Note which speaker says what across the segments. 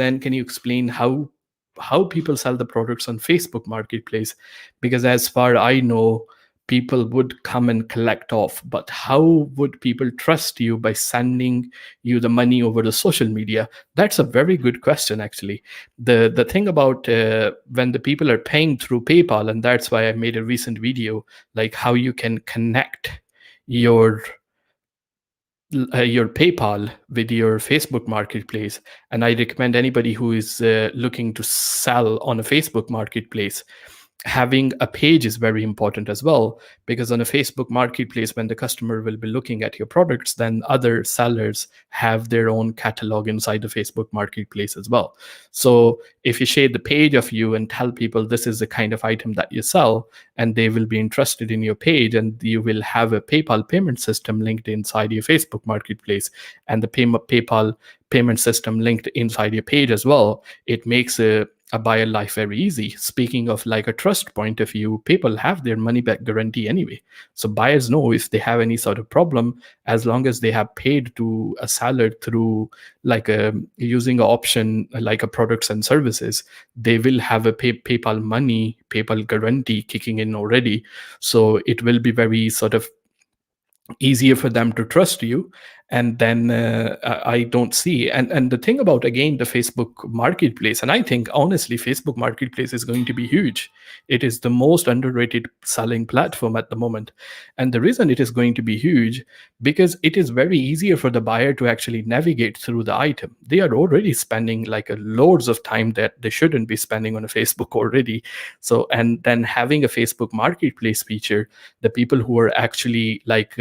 Speaker 1: then can you explain how people sell the products on Facebook Marketplace? Because as far I know, people would come and collect off, but how would people trust you by sending you the money over the social media? That's a very good question, actually. The thing about when the people are paying through PayPal, and that's why I made a recent video, like how you can connect your your PayPal with your Facebook Marketplace. And I recommend anybody who is looking to sell on a Facebook Marketplace, having a page is very important as well, because on a Facebook Marketplace, when the customer will be looking at your products, then other sellers have their own catalog inside the Facebook Marketplace as well. So if you share the page of you and tell people this is the kind of item that you sell, and they will be interested in your page, and you will have a PayPal payment system linked inside your Facebook Marketplace, and the PayPal payment system linked inside your page as well, it makes a buyer life very easy. Speaking of like a trust point of view, people have their money back guarantee anyway. So buyers know if they have any sort of problem, as long as they have paid to a seller through like using an option like a products and services, they will have a PayPal money, PayPal guarantee kicking in already. So it will be very sort of easier for them to trust you. And then I don't see, and the thing about, again, the Facebook Marketplace, and I think honestly Facebook Marketplace is going to be huge. It is the most underrated selling platform at the moment. And the reason it is going to be huge, because it is very easier for the buyer to actually navigate through the item. They are already spending like a loads of time that they shouldn't be spending on a Facebook already. So, and then having a Facebook Marketplace feature, the people who are actually like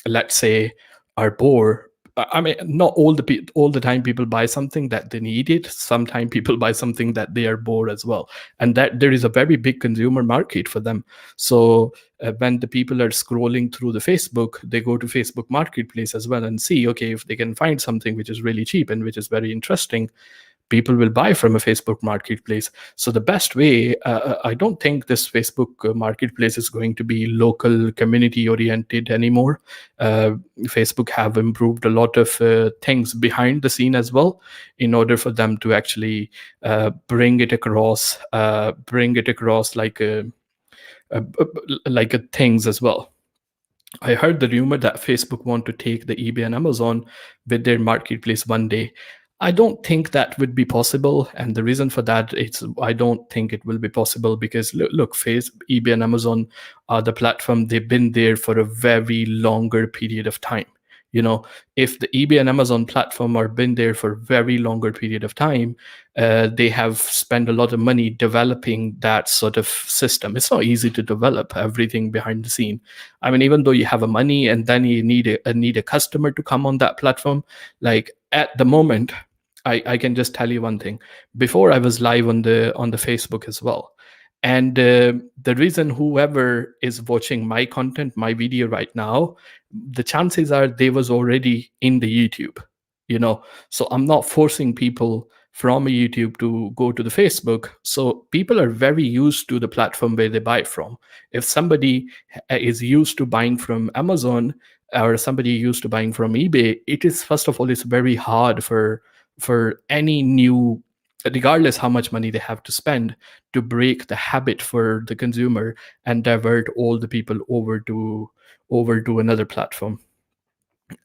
Speaker 1: let's say are bored. I mean, not all the time people buy something that they need it. Sometimes people buy something that they are bored as well, and that there is a very big consumer market for them. So when the people are scrolling through the Facebook, they go to Facebook Marketplace as well and see, okay, if they can find something which is really cheap and which is very interesting, people will buy from a Facebook Marketplace. So the best way, I don't think this Facebook Marketplace is going to be local community oriented anymore. Facebook have improved a lot of things behind the scene as well, in order for them to actually bring it across like a things as well. I heard the rumor that Facebook want to take the eBay and Amazon with their marketplace one day. I don't think that would be possible, and the reason for that is I don't think it will be possible because look, eBay and Amazon are the platform. They've been there for a very longer period of time. You know, if the eBay and Amazon platform are been there for a very longer period of time, they have spent a lot of money developing that sort of system. It's not easy to develop everything behind the scene. I mean, even though you have a money and then you need a customer to come on that platform, like at the moment, I can just tell you one thing. Before I was live on the Facebook as well. And the reason whoever is watching my content, my video right now, the chances are they was already in the YouTube, you know. So I'm not forcing people from a YouTube to go to the Facebook. So people are very used to the platform where they buy from. If somebody is used to buying from Amazon or somebody used to buying from eBay, it is, first of all, it's very hard for any new, regardless how much money they have to spend, to break the habit for the consumer and divert all the people over to another platform.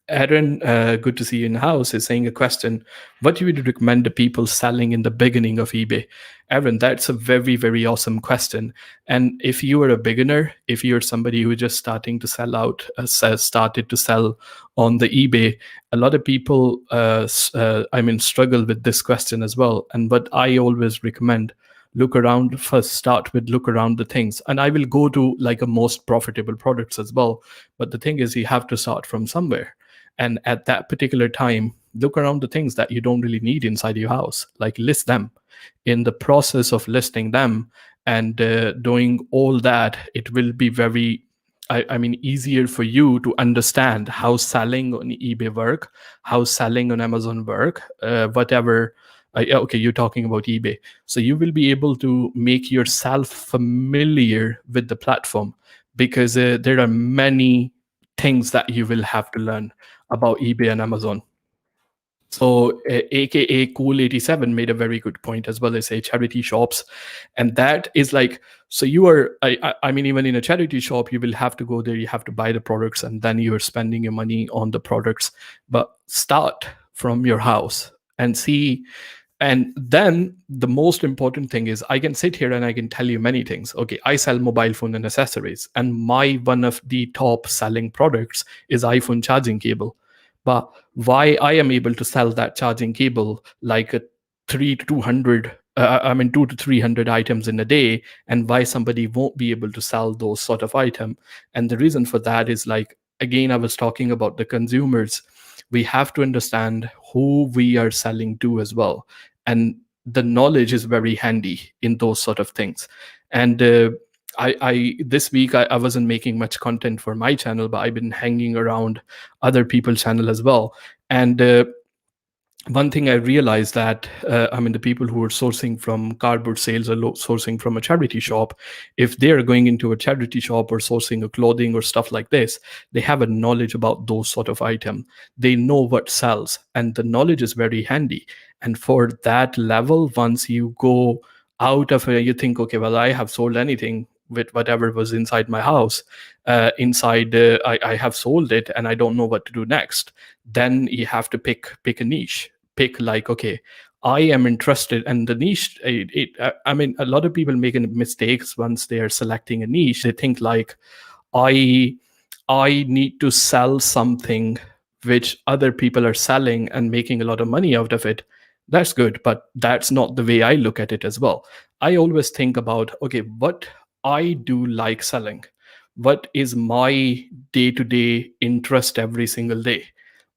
Speaker 1: Aaron, good to see you in the house, is saying a question: what you would recommend to people selling in the beginning of eBay? Aaron, that's a very, very awesome question. And if you are a beginner, if you're somebody who is just starting to started to sell on the eBay, a lot of people, struggle with this question as well. And what I always recommend, look around first, start with look around the things. And I will go to like a most profitable products as well. But the thing is, you have to start from somewhere. And at that particular time, look around the things that you don't really need inside your house, like list them. In the process of listing them and doing all that, it will be very, easier for you to understand how selling on eBay work, how selling on Amazon work, whatever. Okay, you're talking about eBay. So you will be able to make yourself familiar with the platform, because there are many things that you will have to learn about eBay and Amazon. So, aka Cool87 made a very good point as well as say charity shops, and that is like, so you are, I mean, even in a charity shop, you will have to go there, you have to buy the products, and then you are spending your money on the products. But start from your house and see. And then the most important thing is, I can sit here and I can tell you many things. Okay, I sell mobile phone and accessories, and my one of the top selling products is iPhone charging cable. But why I am able to sell that charging cable like a 3 to 200, I mean 2 to 300 items in a day, and why somebody won't be able to sell those sort of item. And the reason for that is like, again, I was talking about the consumers. We have to understand who we are selling to as well, and the knowledge is very handy in those sort of things. And I this week I wasn't making much content for my channel, but I've been hanging around other people's channel as well. And one thing I realized that I mean, the people who are sourcing from cardboard sales or sourcing from a charity shop, if they are going into a charity shop or sourcing a clothing or stuff like this, they have a knowledge about those sort of item. They know what sells, and the knowledge is very handy. And for that level, once you go out of it, you think, okay, well, I have sold anything with whatever was inside my house. I have sold it, and I don't know what to do next. Then you have to pick a niche. Pick like, okay, I am interested, and the niche. I mean, a lot of people make mistakes once they are selecting a niche. They think like, I I need to sell something which other people are selling and making a lot of money out of it. That's good, but that's not the way I look at it as well. I always think about, okay, what I do like selling, what is my day to day interest every single day,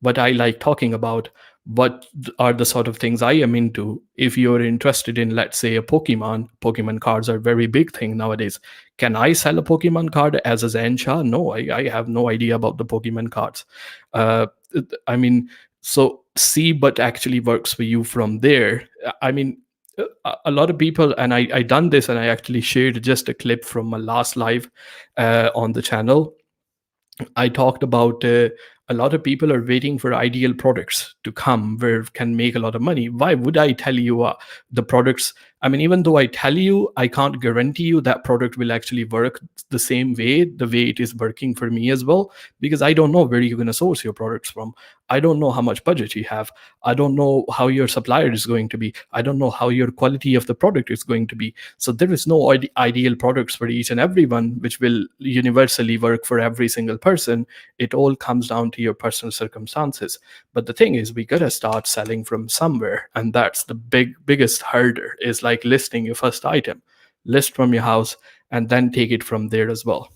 Speaker 1: what I like talking about, what are the sort of things I am into. If you're interested in, let's say, a Pokemon cards are a very big thing nowadays. Can I sell a Pokemon card as a Zain Shah? No, I have no idea about the Pokemon cards. Uh, I mean, so see what actually works for you from there. I mean, a lot of people, and I done this, and I actually shared just a clip from my last live on the channel. I talked about a lot of people are waiting for ideal products to come where can make a lot of money. Why would I tell you the products? I mean, even though I tell you, I can't guarantee you that product will actually work the way it is working for me as well, because I don't know where you're going to source your products from. I don't know how much budget you have. I don't know how your supplier is going to be. I don't know how your quality of the product is going to be. So there is no ideal products for each and everyone, which will universally work for every single person. It all comes down to your personal circumstances. But the thing is, we gotta start selling from somewhere, and that's the biggest hurdle. Is like listing your first item, list from your house, and then take it from there as well.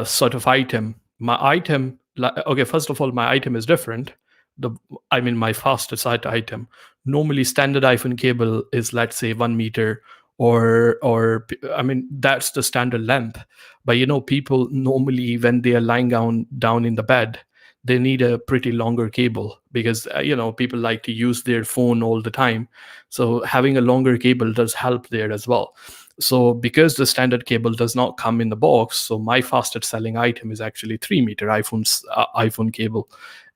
Speaker 1: Sort of item. My item, okay, first of all, my item is different. The I mean, my fastest item. Normally, standard iPhone cable is, let's say, 1 meter, or I mean, that's the standard length. But people normally, when they are lying down in the bed, they need a pretty longer cable, because people like to use their phone all the time. So having a longer cable does help there as well. So because the standard cable does not come in the box, so my fastest selling item is actually 3 meter iPhone cable.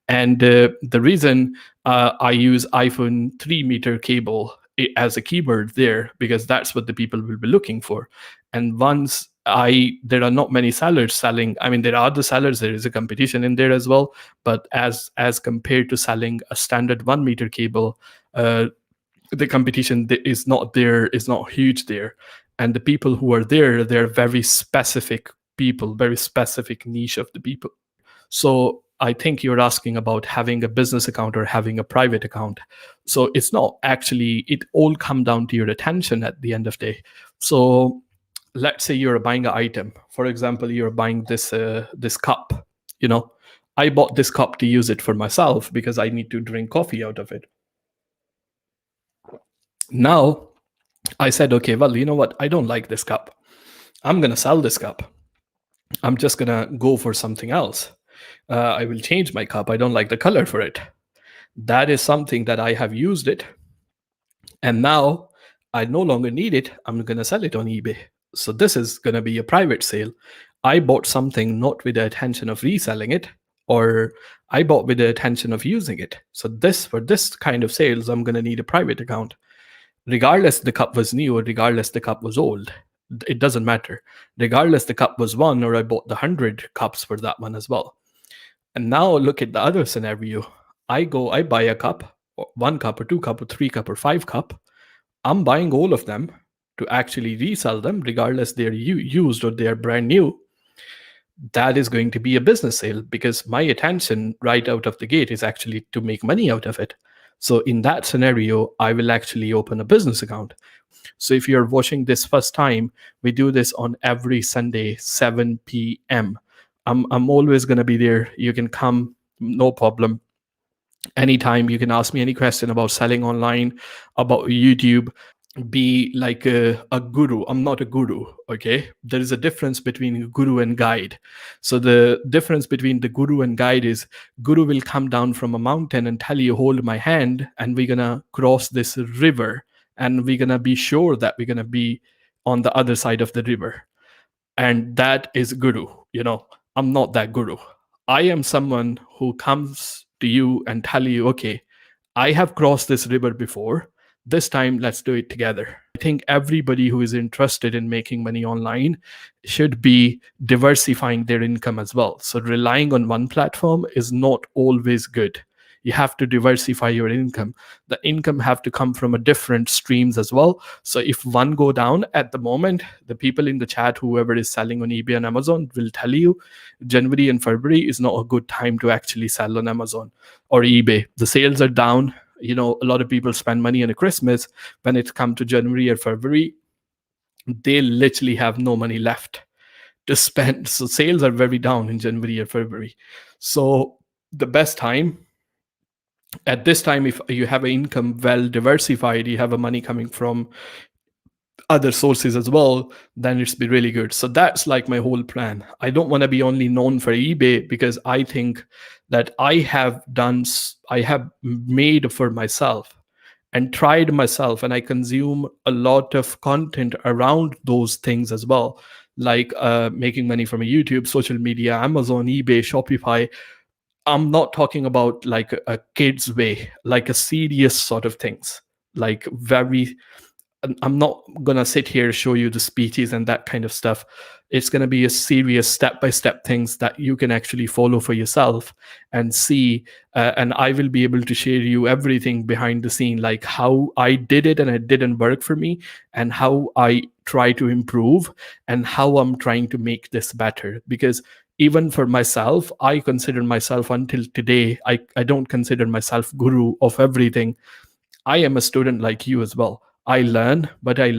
Speaker 1: And the reason I use iPhone 3 meter cable as a keyword there, because that's what the people will be looking for. And once there are not many sellers selling. I mean, there are the sellers. There is a competition in there as well. But as compared to selling a standard 1 meter cable, the competition is not there, is not huge there. And the people who are there, they're very specific people, very specific niche of the people. So I think you're asking about having a business account or having a private account. So it's not actually, it all come down to your attention at the end of the day. So let's say you're buying an item. For example, you're buying this cup. I bought this cup to use it for myself because I need to drink coffee out of it. Now, I said, okay, well, you know what? I don't like this cup. I'm going to sell this cup. I'm just going to go for something else. I will change my cup. I don't like the color for it. That is something that I have used it. And now I no longer need it. I'm going to sell it on eBay. So this is going to be a private sale. I bought something not with the intention of reselling it. or I bought with the intention of using it. So this, for this kind of sales, I'm going to need a private account. Regardless the cup was new or regardless the cup was old, it doesn't matter. Regardless the cup was one or I bought the 100 cups for that one as well. And now look at the other scenario. I buy a cup, one cup or two cup or three cup or five cup. I'm buying all of them to actually resell them, regardless they're used or they're brand new. That is going to be a business sale because my attention right out of the gate is actually to make money out of it. So in that scenario, I will actually open a business account. So if you're watching this first time, we do this on every Sunday, 7 p.m. I'm always going to be there. You can come, no problem. Anytime you can ask me any question about selling online, about YouTube, be like a guru. I'm not a guru. Okay, there is a difference between guru and guide. So the difference between the guru and guide is guru will come down from a mountain and tell you, hold my hand and we're gonna cross this river, and we're gonna be sure that we're gonna be on the other side of the river. And that is guru. I'm not that guru. I am someone who comes to you and tell you, okay, I have crossed this river before. This time, let's do it together. I think everybody who is interested in making money online should be diversifying their income as well. So relying on one platform is not always good. You have to diversify your income. The income have to come from a different streams as well. So if one go down at the moment, the people in the chat, whoever is selling on eBay and Amazon, will tell you January and February is not a good time to actually sell on Amazon or eBay. The sales are down. A lot of people spend money on a Christmas. When it comes to January or February, they literally have no money left to spend. So sales are very down in January or February. So the best time at this time, if you have an income well diversified, you have a money coming from other sources as well, then it's be really good. So that's like my whole plan. I don't want to be only known for eBay because I think that I have made for myself and tried myself, and I consume a lot of content around those things as well, like making money from a YouTube, social media, Amazon, eBay, Shopify. I'm not talking about like a kid's way, like a serious sort of things, like very. I'm not gonna sit here show you the speeches and that kind of stuff. It's gonna be a serious step-by-step things that you can actually follow for yourself and see. And I will be able to share you everything behind the scene, like how I did it and it didn't work for me, and how I try to improve, and how I'm trying to make this better. Because even for myself, I consider myself until today, I don't consider myself guru of everything. I am a student like you as well. I learn, but I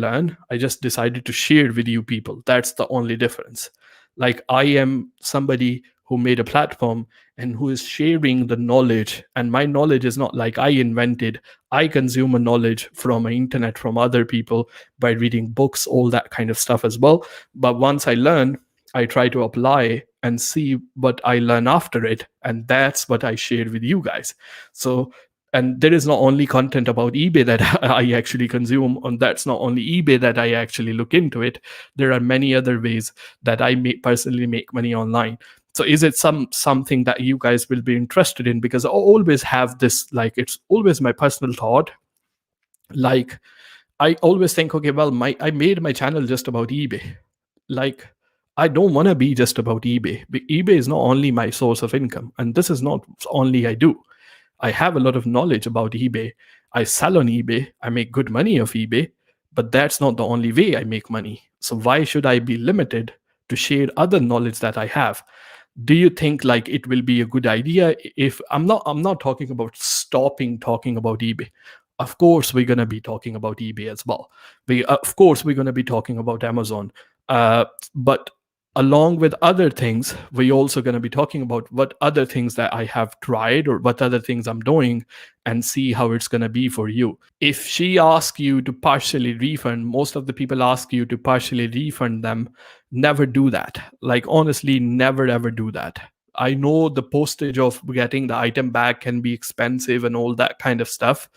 Speaker 1: just decided to share with you people. That's the only difference. Like I am somebody who made a platform and who is sharing the knowledge. And my knowledge is not like I invented. I consume a knowledge from the internet, from other people, by reading books, all that kind of stuff as well. But once I learn, I try to apply and see what I learn after it. And that's what I share with you guys. So, and there is not only content about eBay that I actually consume, and that's not only eBay that I actually look into it. There are many other ways that I personally make money online. So is it something that you guys will be interested in? Because I always have this, like, it's always my personal thought. Like I always think, okay, well, I made my channel just about eBay. Like I don't want to be just about eBay. eBay is not only my source of income, and this is not only I do. I have a lot of knowledge about eBay. I sell on eBay. I make good money off eBay, but that's not the only way I make money. So why should I be limited to share other knowledge that I have? Do you think like it will be a good idea if I'm not talking about stopping talking about eBay? Of course we're going to be talking about eBay as well. Of course we're going to be talking about Amazon. But along with other things, we're also going to be talking about what other things that I have tried or what other things I'm doing, and see how it's going to be for you. If she asks you to partially refund, most of the people ask you to partially refund them. Never do that. Like honestly, never ever do that. I know the postage of getting the item back can be expensive and all that kind of stuff,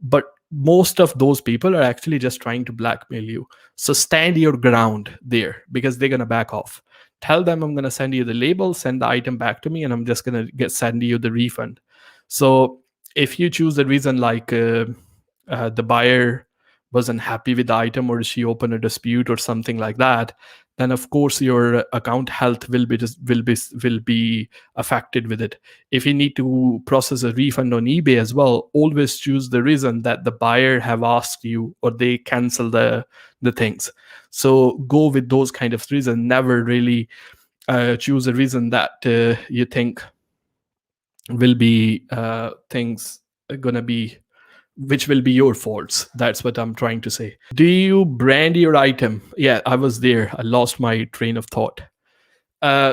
Speaker 1: but most of those people are actually just trying to blackmail you. So stand your ground there, because they're going to back off. tell them I'm going to send you the label, send the item back to me, and I'm just going to send you the refund. So if you choose the reason like the buyer wasn't happy with the item, or she opened a dispute or something like that, then of course your account health will be affected with it. If you need to process a refund on eBay as well, always choose the reason that the buyer have asked you, or they cancel the things. So go with those kind of reasons. Never really choose a reason that you think will be things gonna be, which will be your faults. That's what I'm trying to say. Do you brand your item? Yeah, I was there. I lost my train of thought.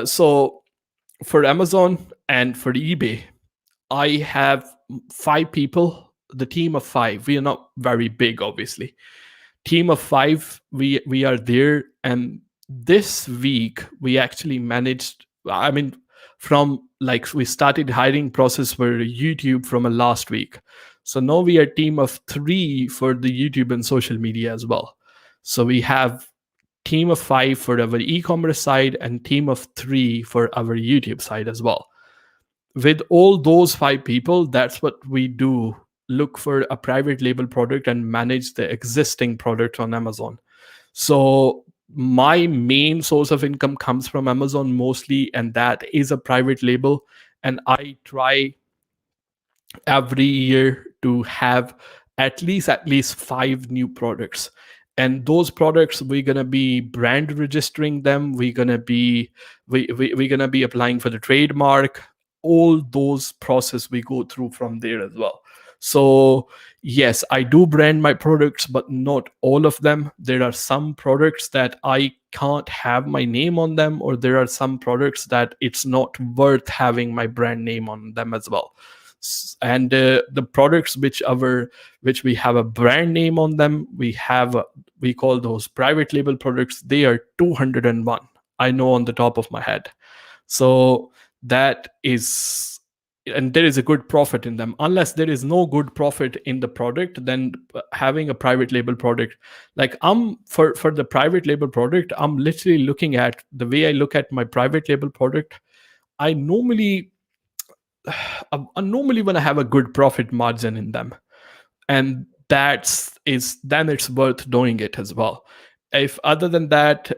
Speaker 1: So for Amazon and for eBay, I have 5 people, the team of 5. We are not very big, obviously. Team of 5, we are there, and this week we actually managed, I mean, from like we started hiring process for YouTube from a last week. So now we are a team of 3 for the YouTube and social media as well. So we have team of 5 for our e-commerce side and team of 3 for our YouTube side as well. With all those 5 people, that's what we do. Look for a private label product and manage the existing product on Amazon. So my main source of income comes from Amazon mostly, and that is a private label. And I try every year to have at least 5 new products, and those products we're going to be brand registering them. We're going to be applying for the trademark. All those process we go through from there as well. So yes, I do brand my products, but not all of them. There are some products that I can't have my name on them, or there are some products that it's not worth having my brand name on them as well. And the products which we have a brand name on them, we call those private label products. They are 201, I know on the top of my head. So that is, and there is a good profit in them. Unless there is no good profit in the product, then having a private label product, like for the private label product, I'm literally looking at the way I look at my private label product. I normally want to have a good profit margin in them, and then it's worth doing it as well. If other than that,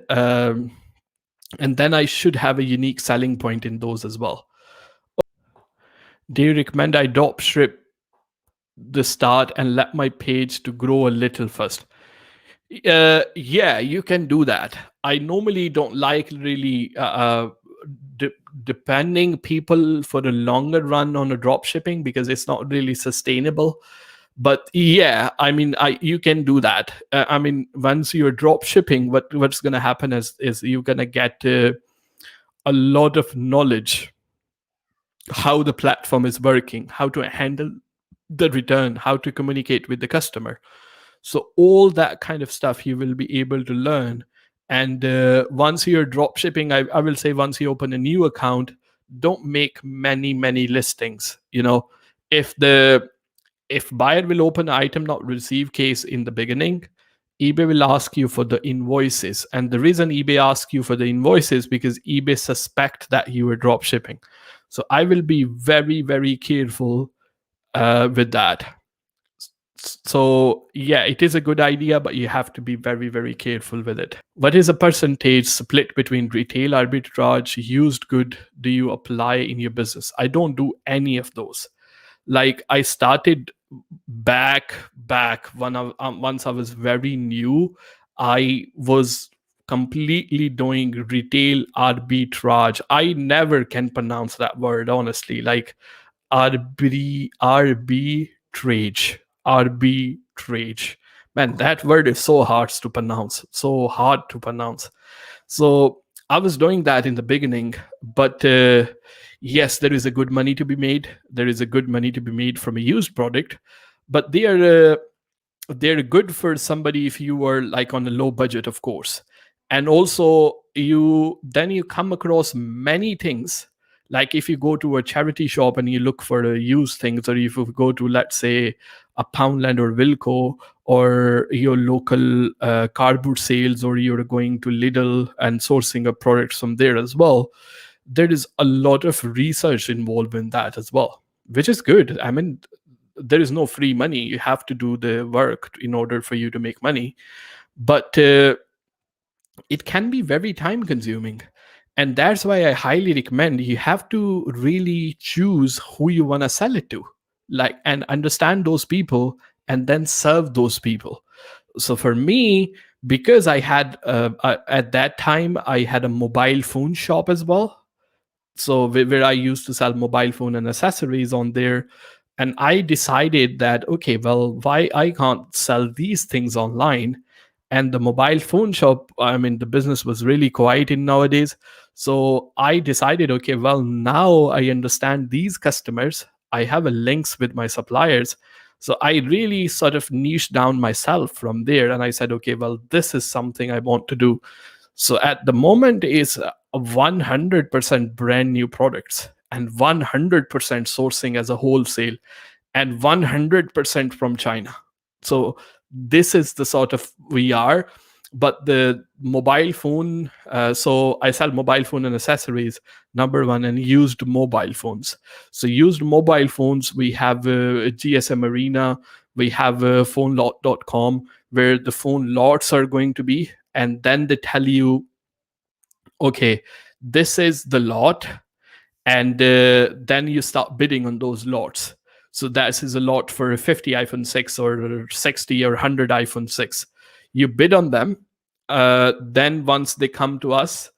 Speaker 1: and then I should have a unique selling point in those as well. Do you recommend I drop ship the start and let my page to grow a little first? Yeah, you can do that. I normally don't like really depending people for the longer run on a drop shipping, because it's not really sustainable. But yeah, I mean, you can do that. I mean, once you're drop shipping, what's going to happen is you're going to get a lot of knowledge how the platform is working, how to handle the return, how to communicate with the customer. So all that kind of stuff you will be able to learn. And once you're drop shipping, I will say, once you open a new account, don't make many listings. If buyer will open item not received case in the beginning, eBay will ask you for the invoices. And the reason eBay asks you for the invoices, because eBay suspect that you are drop shipping. So I will be very careful with that. So yeah, it is a good idea, but you have to be very careful with it. What is a percentage split between retail arbitrage, used good do you apply in your business? I don't do any of those. Like, I started back when once I was very new, I was completely doing retail arbitrage. I never can pronounce that word, honestly. Like, arbitrage. Man, that word is so hard to pronounce. So I was doing that in the beginning, but yes, there is a good money to be made. There is a good money to be made from a used product, but they're good for somebody if you were like on a low budget, of course. And also you come across many things Like if you go to a charity shop and you look for used things, or if you go to, let's say, a Poundland or Wilco, or your local car boot sales, or you're going to Lidl and sourcing a product from there as well, there is a lot of research involved in that as well, which is good. I mean, there is no free money. You have to do the work in order for you to make money. But it can be very time consuming. And that's why I highly recommend you have to really choose who you want to sell it to, like, and understand those people and then serve those people. So for me, because I had at that time I had a mobile phone shop as well, so where I used to sell mobile phone and accessories on there. And I decided that, okay, well, why I can't sell these things online? And the mobile phone shop, I mean, the business was really quiet in nowadays. So I decided, okay, well, now I understand these customers. I have a links with my suppliers. So I really sort of niched down myself from there. And I said, okay, well, this is something I want to do. So at the moment is 100% brand new products and 100% sourcing as a wholesale and 100% from China. So this is the sort of we are. But the mobile phone, so I sell mobile phone and accessories, number one, and used mobile phones. So used mobile phones, we have GSM Arena, we have phonelot.com, where the phone lots are going to be. And then they tell you, okay, this is the lot, and then you start bidding on those lots. So that is a lot for a 50 iPhone 6 or 60 or 100 iPhone 6. You bid on them. Then once they come to us,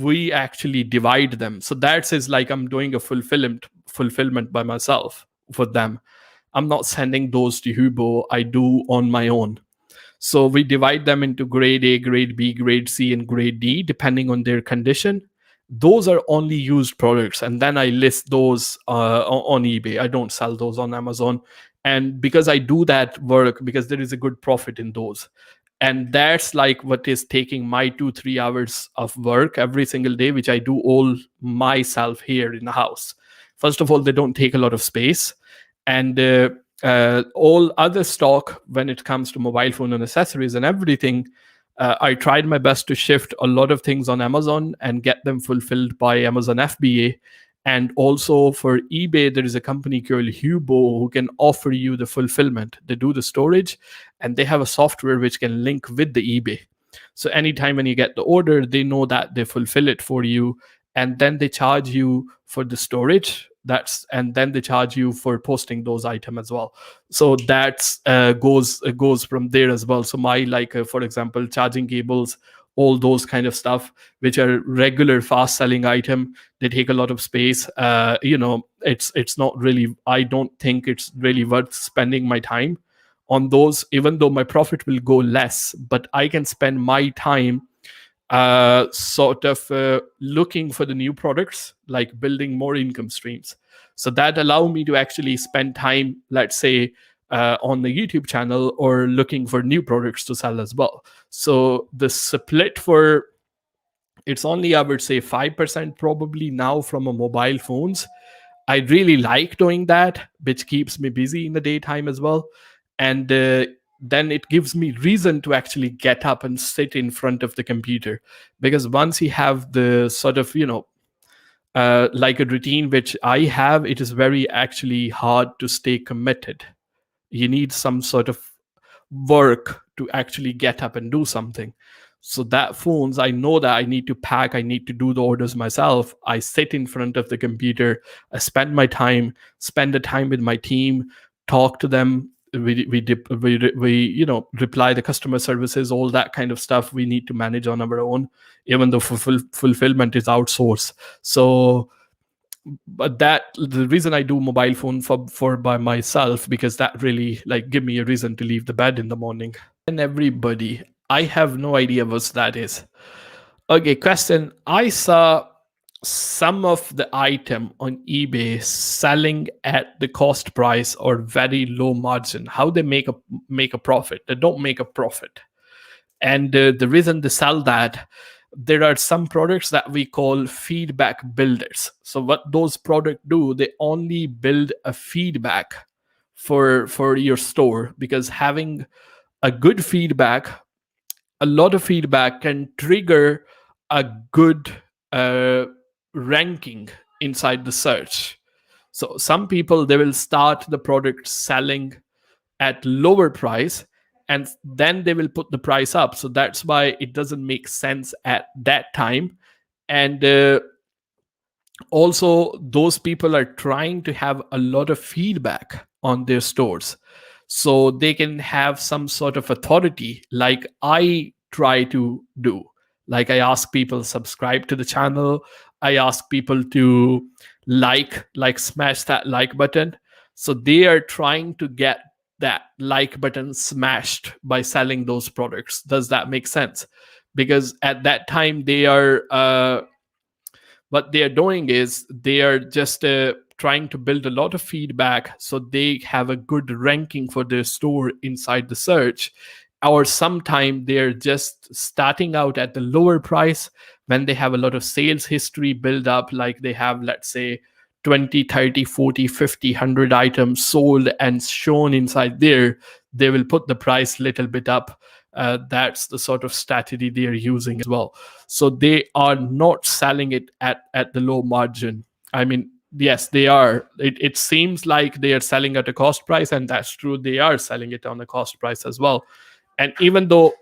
Speaker 1: we actually divide them. So that is like I'm doing a fulfillment by myself for them. I'm not sending those to Hubo. I do on my own. So we divide them into grade A, grade B, grade C, and grade D, depending on their condition. Those are only used products. And then I list those on eBay. I don't sell those on Amazon. And because I do that work, because there is a good profit in those. And that's like what is taking my 2-3 hours of work every single day, which I do all myself here in the house. First of all, they don't take a lot of space. And all other stock, when it comes to mobile phone and accessories and everything, I tried my best to shift a lot of things on Amazon and get them fulfilled by Amazon FBA. And also for eBay, there is a company called Hubo who can offer you the fulfillment. They do the storage, and they have a software which can link with the eBay. So anytime when you get the order, they know that they fulfill it for you, and then they charge you for the storage. And then they charge you for posting those items as well. So that's goes from there as well. So my, like for example, charging cables, all those kind of stuff, which are regular fast selling item, they take a lot of space. It's not really, I don't think it's really worth spending my time on those, even though my profit will go less, but I can spend my time sort of looking for the new products, like building more income streams. So that allow me to actually spend time, let's say, on the YouTube channel, or looking for new products to sell as well. So the split for it's only, I would say, 5% probably now from a mobile phones. I really like doing that, which keeps me busy in the daytime as well. And then it gives me reason to actually get up and sit in front of the computer, because once you have the sort of like a routine which I have, it is very actually hard to stay committed. You need some sort of work to actually get up and do something. So that phones, I know that I need to pack, I need to do the orders myself. I sit in front of the computer, I spend my time, spend the time with my team, talk to them. We reply the customer services, all that kind of stuff we need to manage on our own, even though fulfillment is outsourced. So but that the reason I do mobile phone for by myself, because that really like give me a reason to leave the bed in the morning. And everybody, I have no idea what that is. Okay, question. I saw some of the item on eBay selling at the cost price or very low margin. How they make a profit? They don't make a profit. And the reason they sell that, there are some products that we call feedback builders. So what those products do, they only build a feedback for your store, because having a good feedback, a lot of feedback can trigger a good uh, ranking inside the search. So some people, they will start the product selling at lower price, and then they will put the price up. So that's why it doesn't make sense at that time. And also, those people are trying to have a lot of feedback on their stores, so they can have some sort of authority, like I try to do. Like, I ask people subscribe to the channel, I ask people to smash that like button. So they are trying to get that like button smashed by selling those products. Does that make sense? Because at that time, they are what they are doing is they are just trying to build a lot of feedback, so they have a good ranking for their store inside the search. Or sometime they're just starting out at the lower price when they have a lot of sales history build up, like they have, let's say, 20, 30, 40, 50, 100 items sold and shown inside there. They will put the price little bit up. That's the sort of strategy they are using as well. So they are not selling it at the low margin. I mean, yes, they are. It seems like they are selling at a cost price, and that's true. They are selling it on a cost price as well. And even though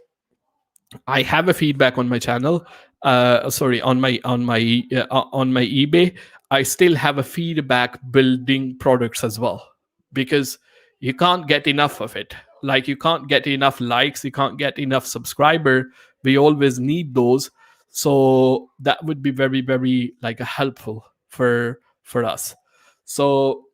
Speaker 1: I have a feedback on my channel, sorry, on my eBay, I still have a feedback building products as well, because you can't get enough of it. Like, you can't get enough likes, you can't get enough subscriber. We always need those. So that would be very, very like helpful for us. So